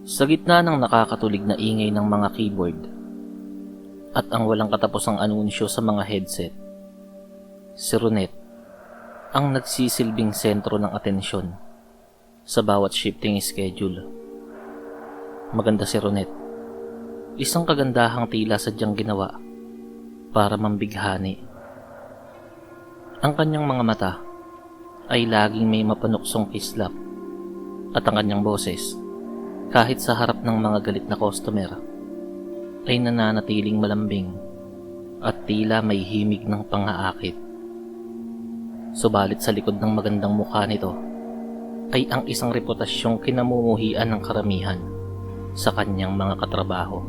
Sa gitna ng nakakatulig na ingay ng mga keyboard at ang walang katapusang anunsyo sa mga headset, si Ronet ang nagsisilbing sentro ng atensyon sa bawat shifting schedule. Maganda si Ronet. Isang kagandahang tila sadyang ginawa para mambighani. Ang kanyang mga mata ay laging may mapanuksong kislap at ang kanyang boses, kahit sa harap ng mga galit na customer, ay nananatiling malambing at tila may himig ng pang-aakit. Subalit sa likod ng magandang mukha nito ay ang isang reputasyong kinamumuhian ng karamihan sa kanyang mga katrabaho.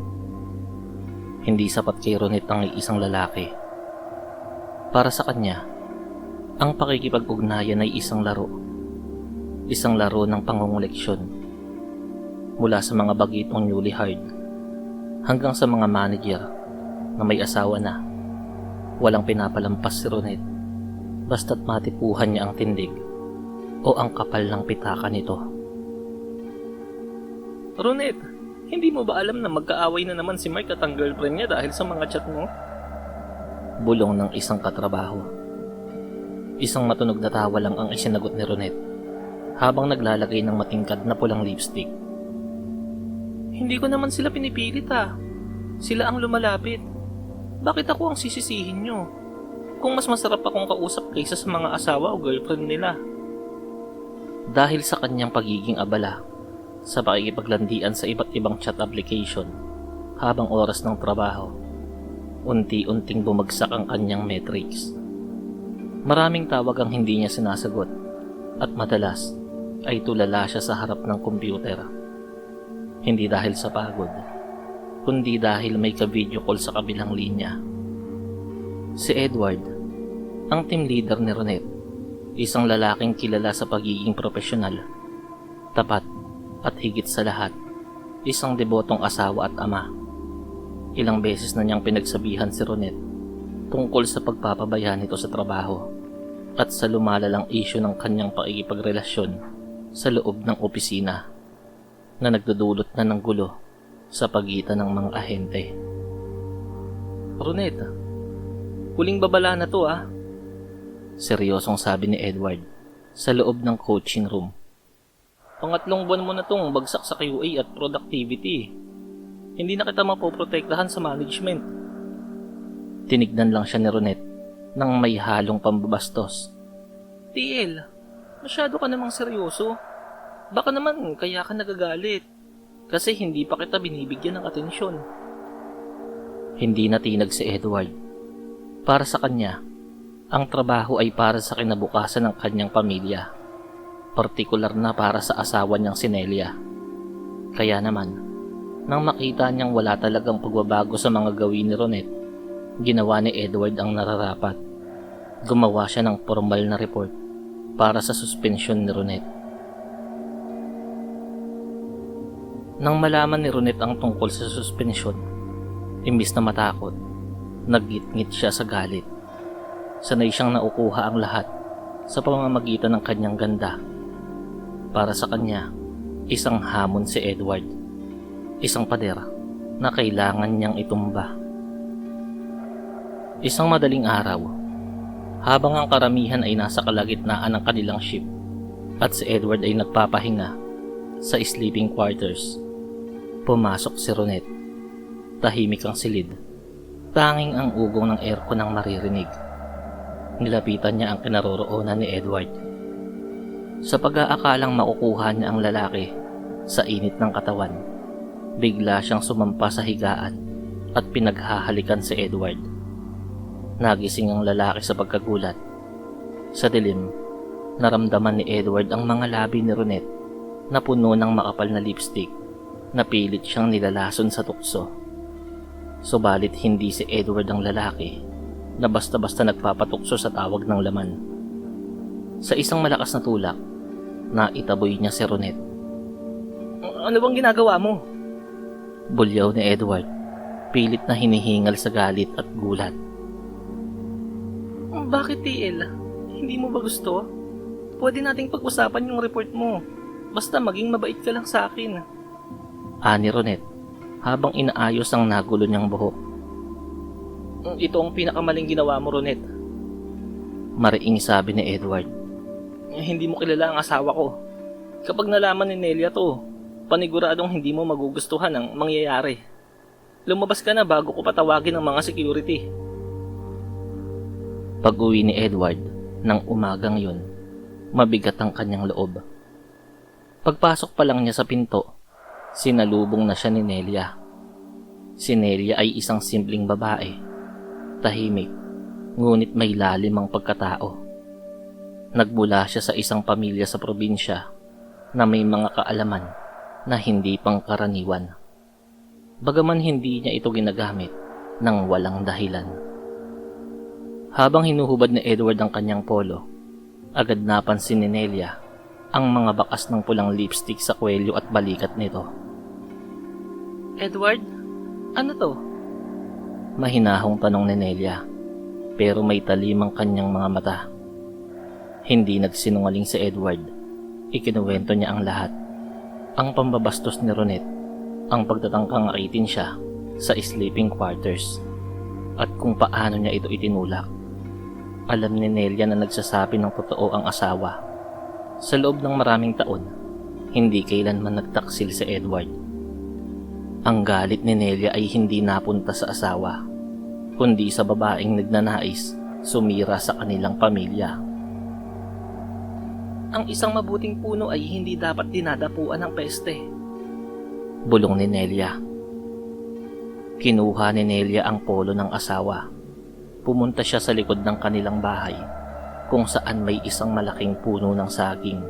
Hindi sapat kay Ronet ang isang lalaki. Para sa kanya, ang pakikipag-ugnayan ay isang laro. Isang laro ng pangunguleksyon. Mula sa mga bagitong newly hired hanggang sa mga manager na may asawa na, walang pinapalampas si Ronet basta't matipuhan niya ang tindig o ang kapal ng pitaka nito. Ronet, hindi mo ba alam na magkaaway na naman si Mark at ang girlfriend niya dahil sa mga chat mo? Bulong ng isang katrabaho. Isang matunog na tawa lang ang isinagot ni Ronet habang naglalagay ng matingkad na pulang lipstick. Hindi ko naman sila pinipilit Sila ang lumalapit. Bakit ako ang sisisihin nyo? Kung mas masarap akong kausap kaysa sa mga asawa o girlfriend nila. Dahil sa kanyang pagiging abala sa pakikipaglandian sa iba't ibang chat application habang oras ng trabaho, unti-unting bumagsak ang kanyang metrics. Maraming tawag ang hindi niya sinasagot at madalas ay tulala siya sa harap ng computer. Hindi dahil sa pagod, kundi dahil may ka-video call sa kabilang linya. Si Edward, ang team leader ni Ronet, isang lalaking kilala sa pagiging profesional, tapat at higit sa lahat, isang debotong asawa at ama. Ilang beses na niyang pinagsabihan si Ronet tungkol sa pagpapabaya nito sa trabaho at sa lumalalang isyu ng kanyang pakikipagrelasyon sa loob ng opisina na nagdudulot na ng gulo sa pagitan ng mga ahente. Ronet, huling babala na to Seryosong sabi ni Edward sa loob ng coaching room. Pangatlong buwan mo na tong bagsak sa QA at productivity. Hindi na kita mapoprotektahan sa management. Tinignan lang siya ni Ronet nang may halong pambabastos. TL, masyado ka namang seryoso. Baka naman kaya ka nagagalit. Kasi hindi pa kita binibigyan ng atensyon. Hindi natinag si Edward. Para sa kanya, ang trabaho ay para sa kinabukasan ng kanyang pamilya. Partikular na para sa asawa niyang si Nelia. Kaya naman, nang makita niyang wala talagang pagbabago sa mga gawin ni Ronet, ginawa ni Edward ang nararapat. Gumawa siya ng formal na report para sa suspensyon ni Ronet. Nang malaman ni Ronet ang tungkol sa suspensyon, imbis na matakot, naggit-ngit siya sa galit. Sanay siyang naukuha ang lahat sa pamamagitan ng kanyang ganda. Para sa kanya, isang hamon si Edward. Isang pader na kailangan niyang itumba. Isang madaling araw, habang ang karamihan ay nasa kalagitnaan ng kanilang shift at si Edward ay nagpapahinga sa sleeping quarters, pumasok si Ronet. Tahimik ang silid. Tanging ang ugong ng aircon ang maririnig. Nilapitan niya ang kinaroroonan ni Edward. Sa pag-aakalang makukuha niya ang lalaki sa init ng katawan, bigla siyang sumampa sa higaan at pinaghahalikan si Edward. Nagising ang lalaki sa pagkagulat. Sa dilim, naramdaman ni Edward ang mga labi ni Ronet na puno ng makapal na lipstick na pilit siyang nilalason sa tukso. Subalit hindi si Edward ang lalaki na basta-basta nagpapatukso sa tawag ng laman. Sa isang malakas na tulak, naitaboy niya si Ronet. Ano bang ginagawa mo? Bulyaw ni Edward, pilit na hinihingal sa galit at gulat. Bakit TL? Hindi mo ba gusto? Pwede nating pag-usapan yung report mo. Basta maging mabait ka lang sa akin. Ani Ronet habang inaayos ang nagulo niyang buhok. Ito ang pinakamaling ginawa mo, Ronet. Mariing sabi ni Edward. Hindi mo kilala ang asawa ko. Kapag nalaman ni Nelia to, paniguradong hindi mo magugustuhan ang mangyayari. Lumabas ka na bago ko patawagin ang mga security. Pag-uwi ni Edward ng umagang yun, mabigat ang kanyang loob. Pagpasok pa lang niya sa pinto, sinalubong na siya ni Nelia. Si Nelia ay isang simpleng babae, tahimik, ngunit may lalim ang pagkatao. Nagmula siya sa isang pamilya sa probinsya na may mga kaalaman na hindi pangkaraniwan. Bagaman hindi niya ito ginagamit ng walang dahilan. Habang hinuhubad ni Edward ang kanyang polo, agad napansin ni Nelia ang mga bakas ng pulang lipstick sa kwelyo at balikat nito. Edward, ano to? Mahinahong tanong ni Nelia, pero may talim ang kanyang mga mata. Hindi nagsinungaling si Edward. Ikinuwento niya ang lahat. Ang pambabastos ni Ronet, ang pagtatangkang akitin siya sa sleeping quarters, at kung paano niya ito itinulak. Alam ni Nelia na nagsasabi ng totoo ang asawa. Sa loob ng maraming taon, hindi kailanman nagtaksil si Edward. Ang galit ni Nelia ay hindi napunta sa asawa, kundi sa babaeng nagnanais sumira sa kanilang pamilya. Ang isang mabuting puno ay hindi dapat dinadapuan ng peste. Bulong ni Nelia. Kinuha ni Nelia ang polo ng asawa. Pumunta siya sa likod ng kanilang bahay, kung saan may isang malaking puno ng saging.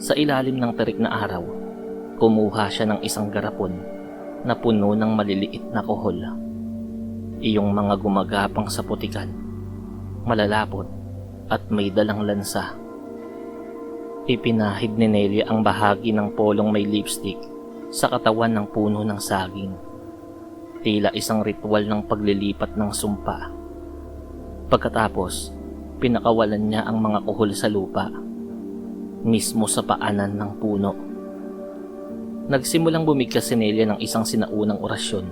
Sa ilalim ng terik na araw, kumuha siya ng isang garapon na puno ng maliliit na kohol. Iyong mga gumagapang sa putikan, malalapot at may dalang lansa. Ipinahid ni Nelia ang bahagi ng polong may lipstick sa katawan ng puno ng saging. Tila isang ritual ng paglilipat ng sumpa. Pagkatapos, pinakawalan niya ang mga kuhol sa lupa, mismo sa paanan ng puno. Nagsimulang bumigkas si Nelia ng isang sinaunang orasyon.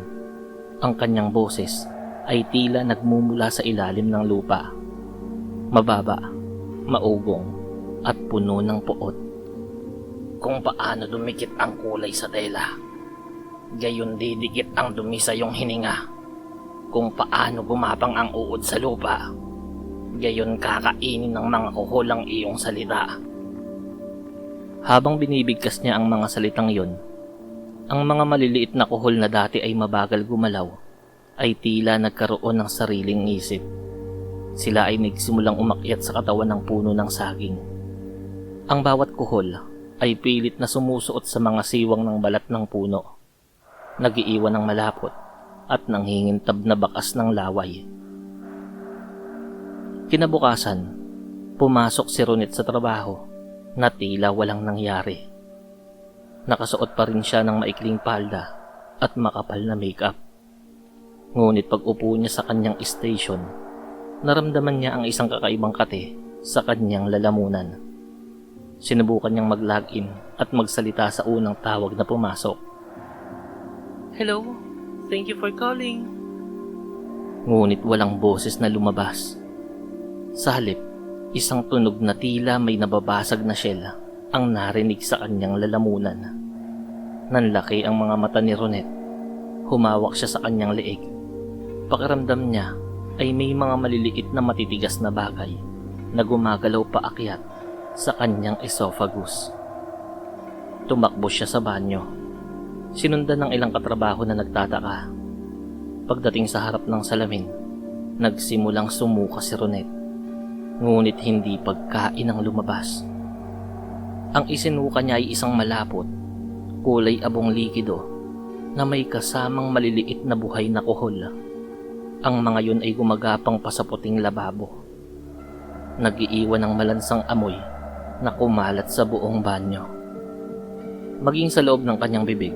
Ang kanyang boses ay tila nagmumula sa ilalim ng lupa. Mababa, maugong, at puno ng puot. Kung paano dumikit ang kulay sa tela, gayon didikit ang dumi sa iyong hininga. Kung paano gumapang ang uod sa lupa, gayon kakainin ng mga kuhol ang iyong salita. Habang binibigkas niya ang mga salitang yon, ang mga maliliit na kuhol na dati ay mabagal gumalaw ay tila nagkaroon ng sariling isip. Sila ay nagsimulang umakyat sa katawan ng puno ng saging. Ang bawat kuhol ay pilit na sumusuot sa mga siwang ng balat ng puno, nagiiwan ng malapot at nanghingintab na bakas ng laway. Kinabukasan, pumasok si Ronet sa trabaho na tila walang nangyari. Nakasuot pa rin siya ng maikling palda at makapal na makeup. Ngunit pag upo niya sa kanyang station, naramdaman niya ang isang kakaibang kate sa kanyang lalamunan. Sinubukan niyang mag-login at magsalita sa unang tawag na pumasok. Hello, thank you for calling. Ngunit walang boses na lumabas. Sa halip, isang tunog na tila may nababasag na shell ang narinig sa kanyang lalamunan. Nanlaki ang mga mata ni Ronet. Humawak siya sa kanyang leeg. Pakiramdam niya ay may mga maliliit na matitigas na bagay na gumagalaw paakyat sa kanyang esophagus. Tumakbo siya sa banyo. Sinundan ng ilang katrabaho na nagtataka. Pagdating sa harap ng salamin, nagsimulang sumuka si Ronet. Ngunit hindi pagkain ang lumabas. Ang isinuka niya ay isang malapot, kulay abong likido na may kasamang maliliit na buhay na kuhol. Ang mga yun ay gumagapang pa sa puting lababo. Nag-iiwan ng malansang amoy na kumalat sa buong banyo. Maging sa loob ng kanyang bibig,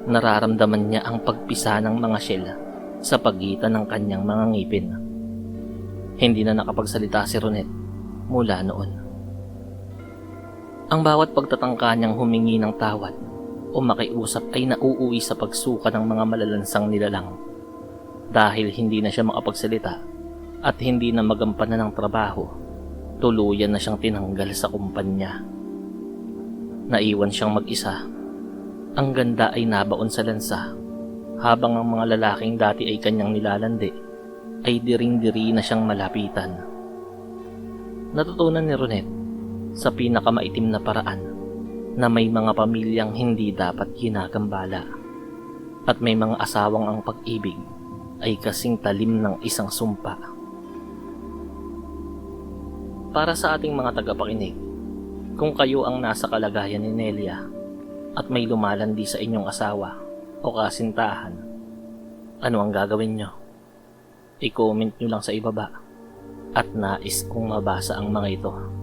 nararamdaman niya ang pagpisa ng mga shell sa pagitan ng kanyang mga ngipin. Hindi na nakapagsalita si Ronet mula noon. Ang bawat pagtatangka niyang humingi ng tawad o makiusap ay nauuwi sa pagsuka ng mga malalansang nilalang. Dahil hindi na siya makapagsalita at hindi na magampanan ng trabaho, tuluyan na siyang tinanggal sa kumpanya. Naiwan siyang mag-isa. Ang ganda ay nabaon sa lansa, habang ang mga lalaking dati ay kanyang nilalandi ay diring-diri na siyang malapitan. Natutunan ni Ronette sa pinakamaitim na paraan na may mga pamilyang hindi dapat ginagambala at may mga asawang ang pag-ibig ay kasing talim ng isang sumpa. Para sa ating mga tagapakinig, kung kayo ang nasa kalagayan ni Nelia at may lumalandi sa inyong asawa o kasintahan, ano ang gagawin nyo? I-comment nyo lang sa ibaba at nais kong mabasa ang mga ito.